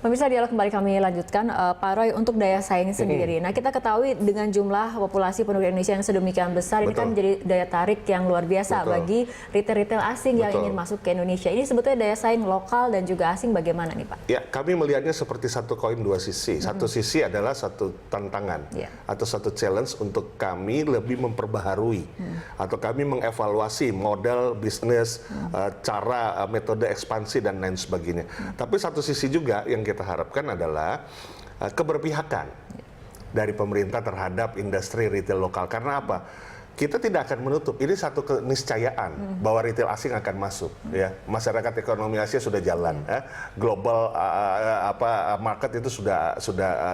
Pemirsa, dialog kembali kami lanjutkan. Pak Roy, untuk daya saing sendiri. Nah, kita ketahui dengan jumlah populasi penduduk Indonesia yang sedemikian besar, ini kan menjadi daya tarik yang luar biasa bagi retail-retail asing yang ingin masuk ke Indonesia. Ini sebetulnya daya saing lokal dan juga asing bagaimana nih, Pak? Ya, kami melihatnya seperti satu koin dua sisi. Satu sisi adalah satu tantangan atau satu challenge untuk kami lebih memperbaharui atau kami mengevaluasi model bisnis, cara, metode ekspansi dan lain sebagainya. Tapi satu sisi juga yang kita harapkan adalah keberpihakan dari pemerintah terhadap industri retail lokal. Karena apa? Kita tidak akan menutup, ini satu keniscayaan bahwa retail asing akan masuk. Ya, masyarakat ekonomi Asia sudah jalan, global market itu sudah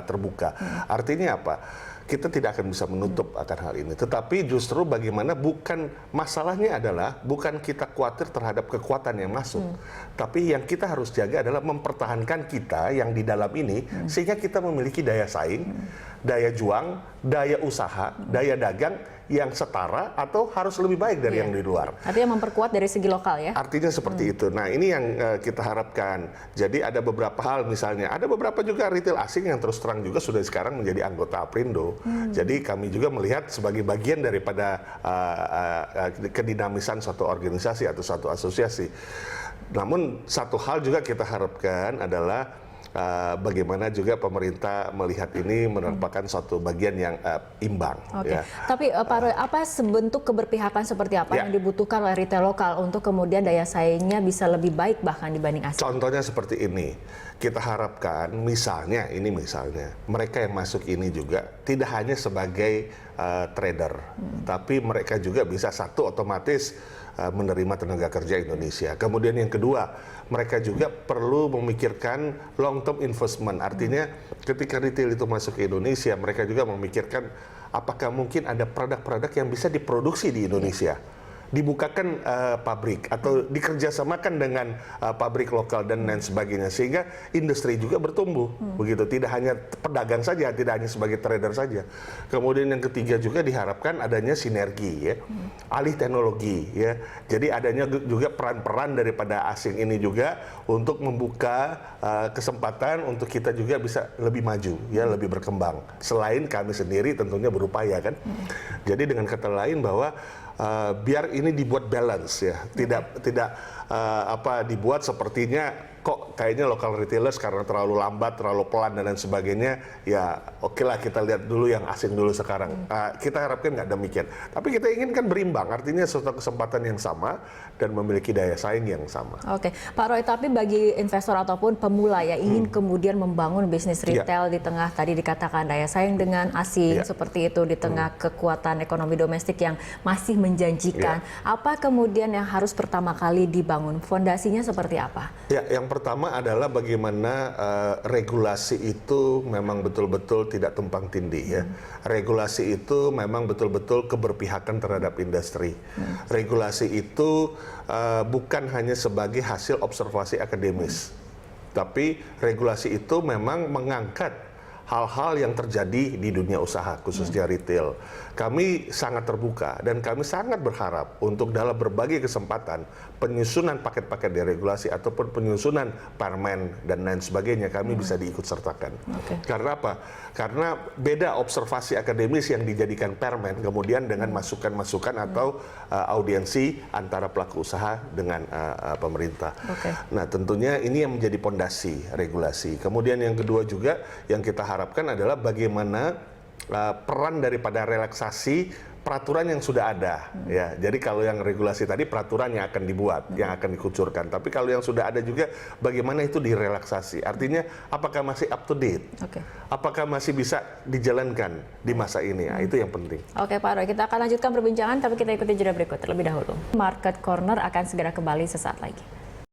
terbuka. Artinya apa? Kita tidak akan bisa menutup akan hal ini. Tetapi justru bagaimana masalahnya adalah bukan kita khawatir terhadap kekuatan yang masuk. Tapi yang kita harus jaga adalah mempertahankan kita yang di dalam ini sehingga kita memiliki daya saing, daya juang, daya usaha, daya dagang yang setara atau harus lebih baik dari yang di luar. Artinya memperkuat dari segi lokal ya? Artinya seperti itu. Nah, ini yang kita harapkan. Jadi ada beberapa hal, misalnya ada beberapa juga retail asing yang terus terang juga sudah sekarang menjadi anggota Aprindo. Jadi kami juga melihat sebagai bagian daripada kedinamisan suatu organisasi atau suatu asosiasi. Namun satu hal juga kita harapkan adalah bagaimana juga pemerintah melihat ini merupakan suatu bagian yang imbang. Ya. Tapi Pak Roy, apa sebentuk keberpihakan seperti apa yang dibutuhkan oleh retail lokal untuk kemudian daya saingnya bisa lebih baik bahkan dibanding asing? Contohnya seperti ini, kita harapkan misalnya mereka yang masuk ini juga tidak hanya sebagai trader, tapi mereka juga bisa otomatis menerima tenaga kerja Indonesia. Kemudian yang kedua, mereka juga perlu memikirkan long term investment. Artinya ketika retail itu masuk ke Indonesia, mereka juga memikirkan apakah mungkin ada produk-produk yang bisa diproduksi di Indonesia, dibukakan pabrik atau dikerjasamakan dengan pabrik lokal dan lain sebagainya, sehingga industri juga bertumbuh begitu, tidak hanya pedagang saja, tidak hanya sebagai trader saja. Kemudian yang ketiga juga diharapkan adanya sinergi, alih teknologi, ya. Jadi adanya juga peran-peran daripada asing ini juga untuk membuka kesempatan untuk kita juga bisa lebih maju, ya, lebih berkembang. Selain kami sendiri tentunya berupaya kan. Jadi dengan kata lain bahwa biar ini dibuat balance, ya, tidak dibuat sepertinya kok kayaknya lokal retailers karena terlalu lambat, terlalu pelan dan lain sebagainya, ya oke lah kita lihat dulu yang asing dulu sekarang. Kita harapkan nggak demikian, tapi kita inginkan berimbang, artinya suatu kesempatan yang sama dan memiliki daya saing yang sama. Oke, Pak Roy, tapi bagi investor ataupun pemula ya ingin kemudian membangun bisnis retail di tengah tadi dikatakan daya saing dengan asing seperti itu, di tengah kekuatan ekonomi domestik yang masih menjanjikan, apa kemudian yang harus pertama kali dibangun? Fondasinya seperti apa? Ya, yang pertama adalah bagaimana regulasi itu memang betul-betul tidak tumpang tindih, ya. Regulasi itu memang betul-betul keberpihakan terhadap industri. Regulasi itu bukan hanya sebagai hasil observasi akademis, tapi regulasi itu memang mengangkat hal-hal yang terjadi di dunia usaha, khususnya retail. Kami sangat terbuka dan kami sangat berharap untuk dalam berbagai kesempatan penyusunan paket-paket deregulasi ataupun penyusunan permen dan lain sebagainya kami bisa diikut sertakan. Karena apa? Karena beda observasi akademis yang dijadikan permen kemudian dengan masukan-masukan atau audiensi antara pelaku usaha dengan pemerintah. Nah, tentunya ini yang menjadi pondasi regulasi. Kemudian yang kedua juga yang kita harapkan adalah bagaimana peran daripada relaksasi peraturan yang sudah ada, ya. Jadi kalau yang regulasi tadi peraturan yang akan dibuat, yang akan dikucurkan. Tapi kalau yang sudah ada juga bagaimana itu direlaksasi. Artinya apakah masih up to date? Apakah masih bisa dijalankan di masa ini? Nah, itu yang penting. Oke, Pak Roy, kita akan lanjutkan perbincangan tapi kita ikuti jeda berikut terlebih dahulu. Market Corner akan segera kembali sesaat lagi.